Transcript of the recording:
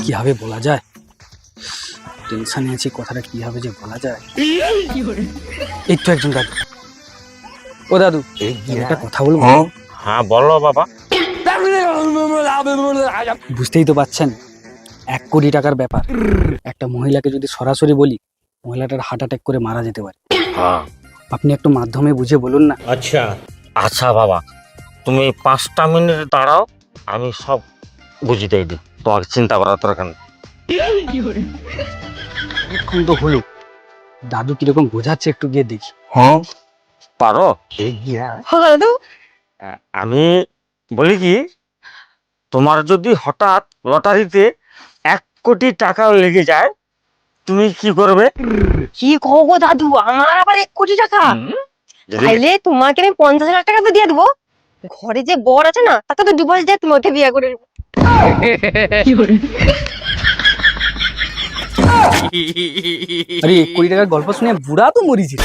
কি হবে বলা যায়? টেনশনে আছি, কথাটা কি হবে যে বলা যায়। এই তো একজন দাদু। ও দাদু, একটা কথা বলবো? হ্যাঁ বলো বাবা। বুঝতেই তো পাচ্ছেন, 1 কোটি টাকার ব্যাপার। একটা মহিলাকে যদি সরাসরি বলি, মহিলাটার হার্ট অ্যাটাক করে মারা যেতে পারে। হ্যাঁ আপনি একটু মাধ্যমে বুঝে বলুন না। আচ্ছা বাবা, তুমি 5টা মিনিট দাঁড়াও, আমি সব বুঝিয়ে দিই। তোমাকে চিন্তা করার দরকার নেই। এখন তো হলো, দাদু কিরকম বোঝাচ্ছে একটু গিয়ে দেখি। পারো? দাদু আমি বলি কি, তোমার যদি হঠাৎ লটারিতে 1 কোটি টাকা লেগে যায়, তুমি কি করবে? কি কहो গো দাদু, আমার আবার 1 কোটি টাকা? যদি তাইলে তোমাকে আমি 50,000 টাকা তো দিয়ে দেবো। ঘরে যে বর আছে না, তাকে তো ডিভোর্স দিয়ে তুমি ওকে বিয়ে করে নেবো। আরে 1 কোটি টাকার গল্প শুনে বুড়া তো মরিছি।